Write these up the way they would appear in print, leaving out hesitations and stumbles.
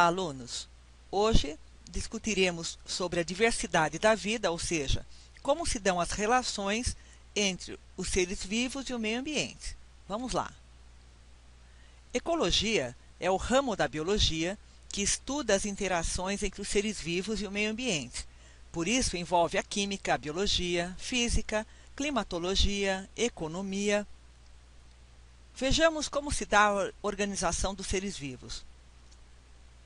Olá, alunos! Hoje discutiremos sobre a diversidade da vida, ou seja, como se dão as relações entre os seres vivos e o meio ambiente. Vamos lá! Ecologia é o ramo da biologia que estuda as interações entre os seres vivos e o meio ambiente. Por isso, envolve a química, a biologia, física, climatologia, economia. Vejamos como se dá a organização dos seres vivos.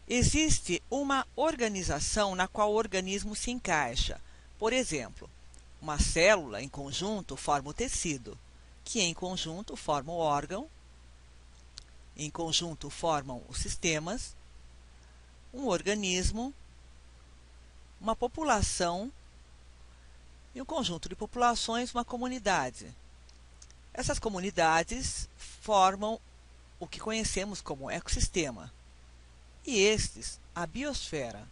Existe uma organização na qual o organismo se encaixa. Por exemplo, uma célula em conjunto forma o tecido, que em conjunto forma o órgão, em conjunto formam os sistemas, um organismo, uma população e um conjunto de populações, uma comunidade. Essas comunidades formam o que conhecemos como ecossistema. E estes, a biosfera.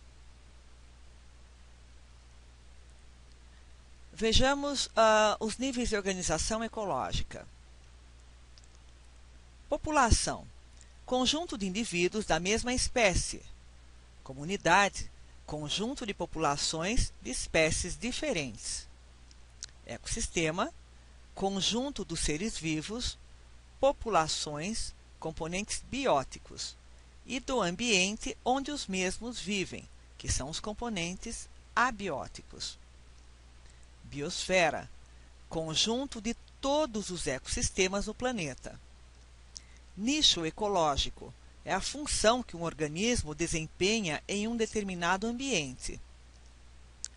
Vejamos os níveis de organização ecológica. População. Conjunto de indivíduos da mesma espécie. Comunidade. Conjunto de populações de espécies diferentes. Ecossistema. Conjunto dos seres vivos, populações, componentes bióticos. E do ambiente onde os mesmos vivem, que são os componentes abióticos. Biosfera, conjunto de todos os ecossistemas do planeta. Nicho ecológico, é a função que um organismo desempenha em um determinado ambiente.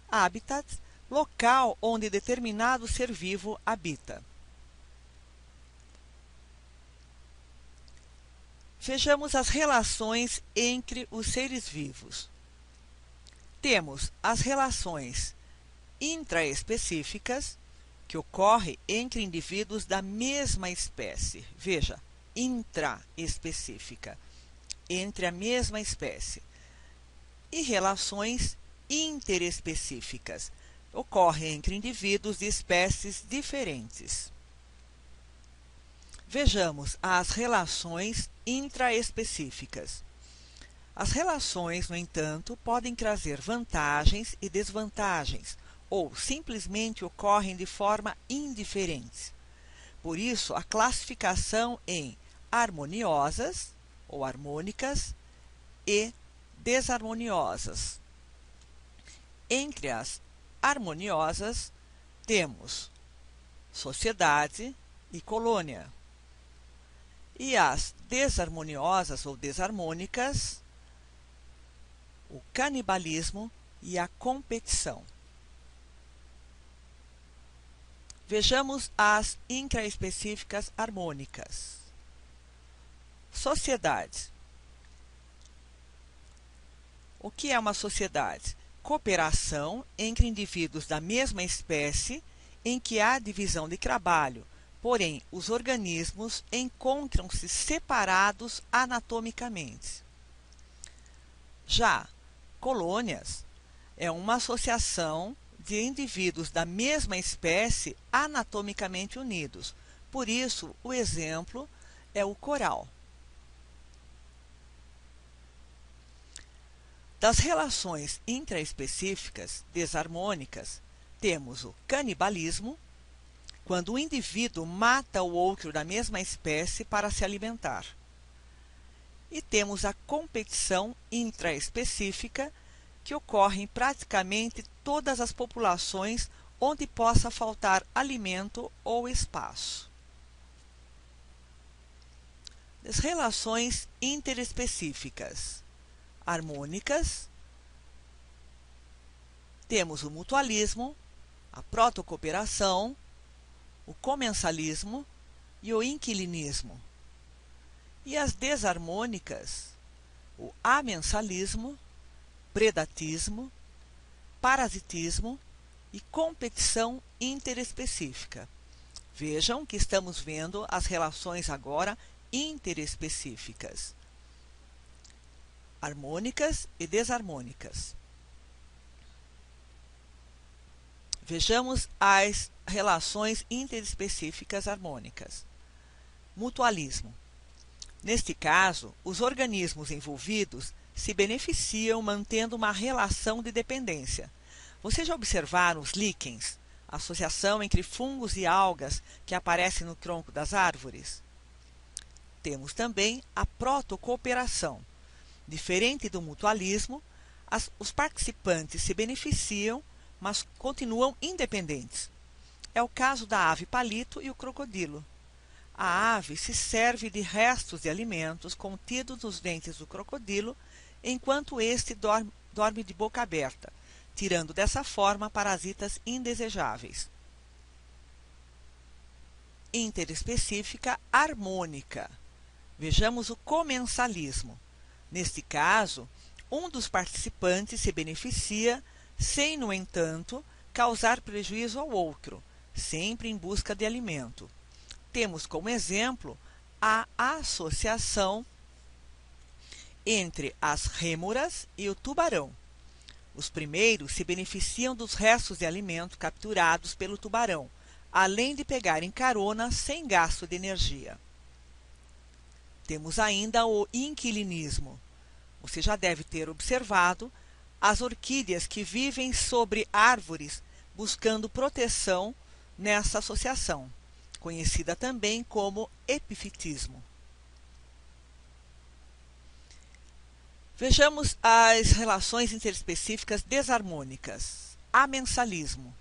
Habitat, local onde determinado ser vivo habita. Vejamos as relações entre os seres vivos. Temos as relações intraespecíficas, que ocorrem entre indivíduos da mesma espécie. Veja, intraespecífica, entre a mesma espécie. E relações interespecíficas, ocorrem entre indivíduos de espécies diferentes. Vejamos as relações intraespecíficas. As relações, no entanto, podem trazer vantagens e desvantagens, ou simplesmente ocorrem de forma indiferente. Por isso, a classificação em harmoniosas ou harmônicas e desarmoniosas. Entre as harmoniosas, temos sociedade e colônia. E as desarmoniosas ou desarmônicas, o canibalismo e a competição. Vejamos as intraespecíficas harmônicas. Sociedade. O que é uma sociedade? Cooperação entre indivíduos da mesma espécie em que há divisão de trabalho, porém os organismos encontram-se separados anatomicamente. Já colônias é uma associação de indivíduos da mesma espécie anatomicamente unidos. Por isso, o exemplo é o coral. Das relações intraespecíficas desarmônicas, temos o canibalismo, quando o indivíduo mata o outro da mesma espécie para se alimentar. E temos a competição intraespecífica, que ocorre em praticamente todas as populações onde possa faltar alimento ou espaço. As relações interespecíficas harmônicas, temos o mutualismo, a protocooperação, o comensalismo e o inquilinismo. E as desarmônicas, o amensalismo, predatismo, parasitismo e competição interespecífica. Vejam que estamos vendo as relações agora interespecíficas, harmônicas e desarmônicas. Vejamos as relações interespecíficas harmônicas. Mutualismo. Neste caso, os organismos envolvidos se beneficiam mantendo uma relação de dependência. Vocês já observaram os líquens, a associação entre fungos e algas que aparece no tronco das árvores? Temos também a protocooperação. Diferente do mutualismo, os participantes se beneficiam, mas continuam independentes. É o caso da ave palito e o crocodilo. A ave se serve de restos de alimentos contidos nos dentes do crocodilo, enquanto este dorme de boca aberta, tirando dessa forma parasitas indesejáveis. Interespecífica harmônica. Vejamos o comensalismo. Neste caso, um dos participantes se beneficia sem, no entanto, causar prejuízo ao outro, sempre em busca de alimento. Temos como exemplo a associação entre as rêmoras e o tubarão. Os primeiros se beneficiam dos restos de alimento capturados pelo tubarão, além de pegarem carona sem gasto de energia. Temos ainda o inquilinismo. Você já deve ter observado as orquídeas que vivem sobre árvores buscando proteção nessa associação, conhecida também como epifitismo. Vejamos as relações interespecíficas desarmônicas. Amensalismo.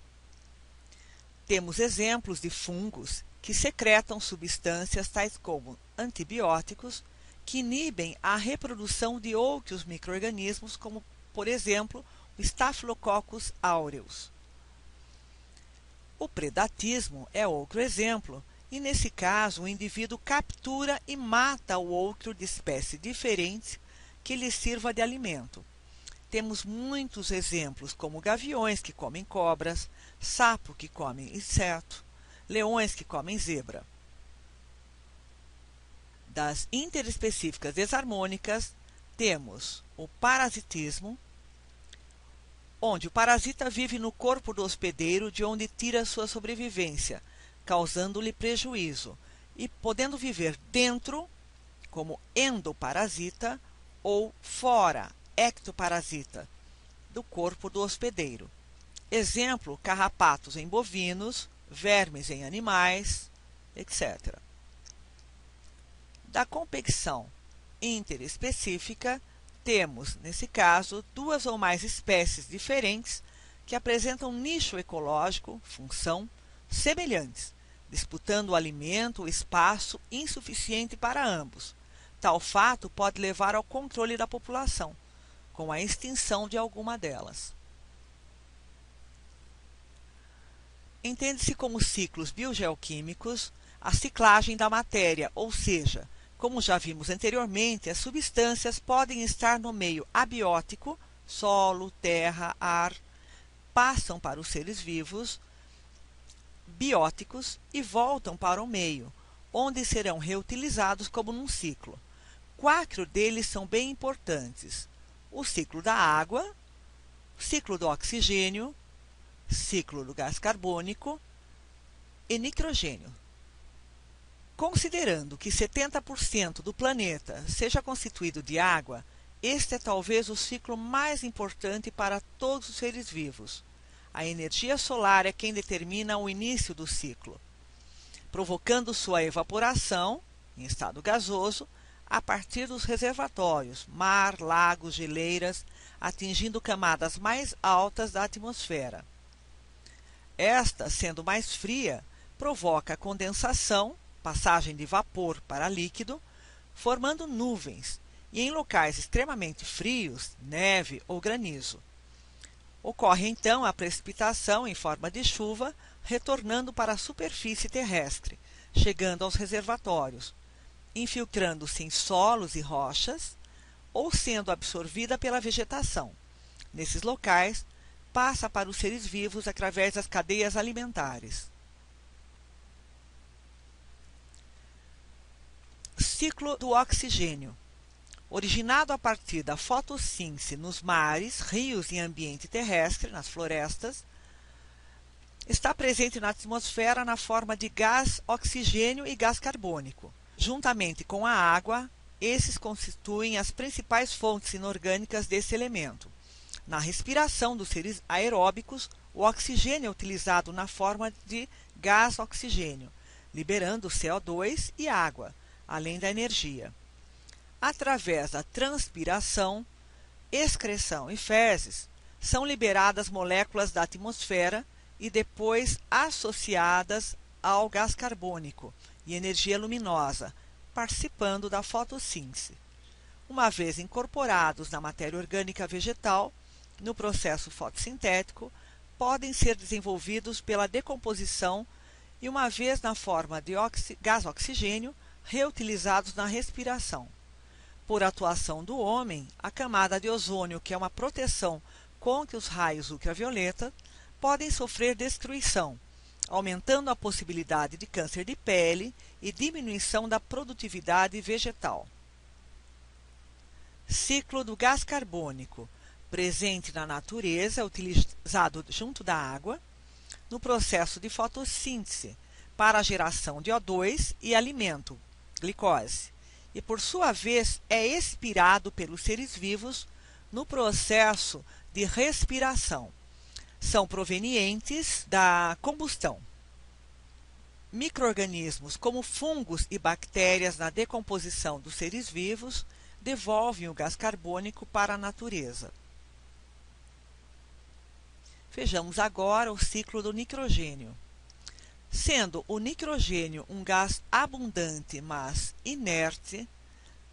Temos exemplos de fungos que secretam substâncias tais como antibióticos que inibem a reprodução de outros micro-organismos, como, por exemplo, o Staphylococcus aureus. O predatismo é outro exemplo, e nesse caso o indivíduo captura e mata o outro de espécie diferente que lhe sirva de alimento. Temos muitos exemplos, como gaviões que comem cobras, sapo que comem inseto, leões que comem zebra. Das interespecíficas desarmônicas, temos o parasitismo, onde o parasita vive no corpo do hospedeiro, de onde tira sua sobrevivência, causando-lhe prejuízo, e podendo viver dentro, como endoparasita, ou fora, ectoparasita, do corpo do hospedeiro. Exemplo, carrapatos em bovinos, vermes em animais, etc. Da competição interespecífica, temos, nesse caso, duas ou mais espécies diferentes que apresentam nicho ecológico, função, semelhantes, disputando o alimento ou espaço insuficiente para ambos. Tal fato pode levar ao controle da população, com a extinção de alguma delas. Entende-se como ciclos biogeoquímicos a ciclagem da matéria, ou seja, como já vimos anteriormente, as substâncias podem estar no meio abiótico, solo, terra, ar, passam para os seres vivos bióticos e voltam para o meio, onde serão reutilizados como num ciclo. 4 deles são bem importantes: o ciclo da água, o ciclo do oxigênio, ciclo do gás carbônico e nitrogênio. Considerando que 70% do planeta seja constituído de água, este é talvez o ciclo mais importante para todos os seres vivos. A energia solar é quem determina o início do ciclo, provocando sua evaporação, em estado gasoso, a partir dos reservatórios, mar, lagos, geleiras, atingindo camadas mais altas da atmosfera. Esta, sendo mais fria, provoca a condensação, passagem de vapor para líquido, formando nuvens, e em locais extremamente frios, neve ou granizo. Ocorre então a precipitação em forma de chuva, retornando para a superfície terrestre, chegando aos reservatórios, infiltrando-se em solos e rochas, ou sendo absorvida pela vegetação. Nesses locais, passa para os seres vivos através das cadeias alimentares. Ciclo do oxigênio. Originado a partir da fotossíntese nos mares, rios e ambiente terrestre, nas florestas, está presente na atmosfera na forma de gás oxigênio e gás carbônico. Juntamente com a água, esses constituem as principais fontes inorgânicas desse elemento. Na respiração dos seres aeróbicos, o oxigênio é utilizado na forma de gás oxigênio, liberando CO2 e água, além da energia. Através da transpiração, excreção e fezes, são liberadas moléculas da atmosfera e depois associadas ao gás carbônico e energia luminosa, participando da fotossíntese. Uma vez incorporados na matéria orgânica vegetal, no processo fotossintético, podem ser desenvolvidos pela decomposição e, uma vez na forma de gás oxigênio, reutilizados na respiração. Por atuação do homem, a camada de ozônio, que é uma proteção contra os raios ultravioleta, podem sofrer destruição, aumentando a possibilidade de câncer de pele e diminuição da produtividade vegetal. Ciclo do gás carbônico, presente na natureza, utilizado junto da água, no processo de fotossíntese, para a geração de O2 e alimento, glicose, e por sua vez é expirado pelos seres vivos no processo de respiração. São provenientes da combustão. Micro-organismos como fungos e bactérias na decomposição dos seres vivos devolvem o gás carbônico para a natureza. Vejamos agora o ciclo do nitrogênio. Sendo o nitrogênio um gás abundante, mas inerte,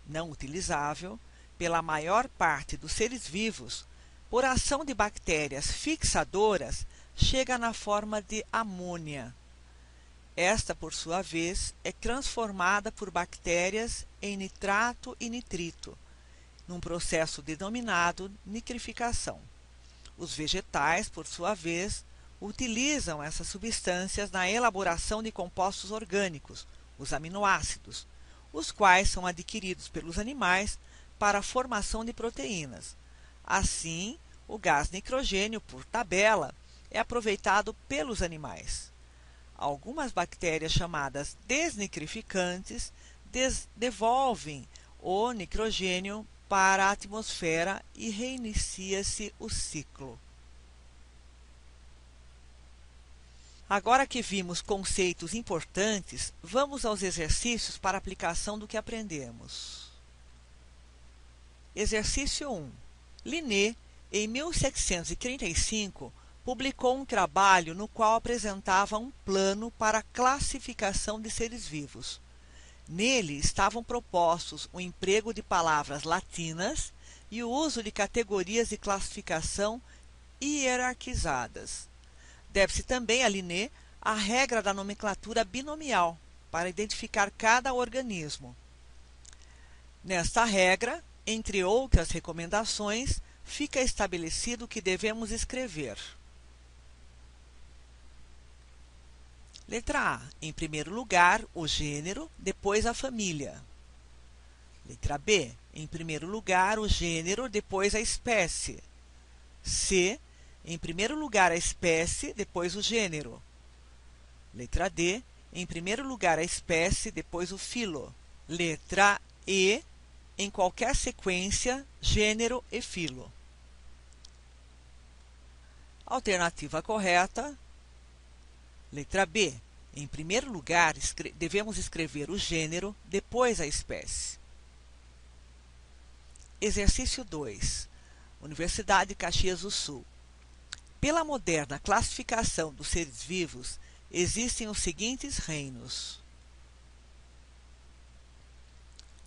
não utilizável, pela maior parte dos seres vivos, por ação de bactérias fixadoras, chega na forma de amônia. Esta, por sua vez, é transformada por bactérias em nitrato e nitrito, num processo denominado nitrificação. Os vegetais, por sua vez, utilizam essas substâncias na elaboração de compostos orgânicos, os aminoácidos, os quais são adquiridos pelos animais para a formação de proteínas. Assim, o gás nitrogênio, por tabela, é aproveitado pelos animais. Algumas bactérias chamadas desnitrificantes devolvem o nitrogênio para a atmosfera e reinicia-se o ciclo. Agora que vimos conceitos importantes, vamos aos exercícios para aplicação do que aprendemos. Exercício 1. Linné, em 1735, publicou um trabalho no qual apresentava um plano para a classificação de seres vivos. Nele estavam propostos o emprego de palavras latinas e o uso de categorias de classificação hierarquizadas. Deve-se também a Linné a regra da nomenclatura binomial para identificar cada organismo. Nesta regra, entre outras recomendações, fica estabelecido que devemos escrever. Letra A. Em primeiro lugar, o gênero, depois a família. Letra B. Em primeiro lugar, o gênero, depois a espécie. C. Em primeiro lugar, a espécie, depois o gênero. Letra D. Em primeiro lugar, a espécie, depois o filo. Letra E. Em qualquer sequência, gênero e filo. Alternativa correta. Letra B. Em primeiro lugar, devemos escrever o gênero, depois a espécie. Exercício 2. Universidade de Caxias do Sul. Pela moderna classificação dos seres vivos, existem os seguintes reinos.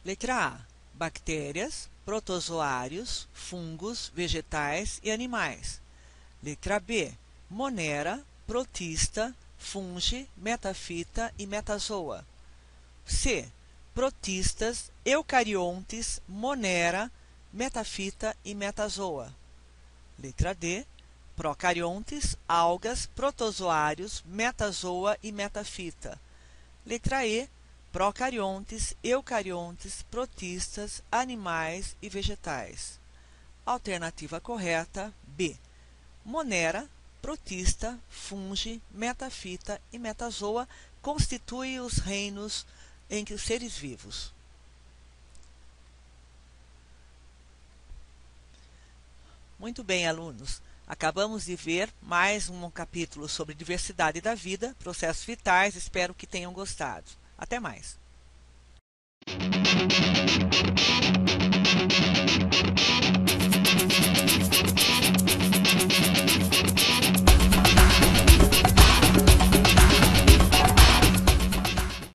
Letra A. Bactérias, protozoários, fungos, vegetais e animais. Letra B. Monera, protista, fungi, metafita e metazoa. C. Protistas, eucariontes, monera, metafita e metazoa. Letra D. Procariontes, algas, protozoários, metazoa e metafita. Letra E. Procariontes, eucariontes, protistas, animais e vegetais. Alternativa correta, B. Monera, protista, fungi, metafita e metazoa constituem os reinos entre os seres vivos. Muito bem, alunos. Acabamos de ver mais um capítulo sobre diversidade da vida, processos vitais. Espero que tenham gostado. Até mais.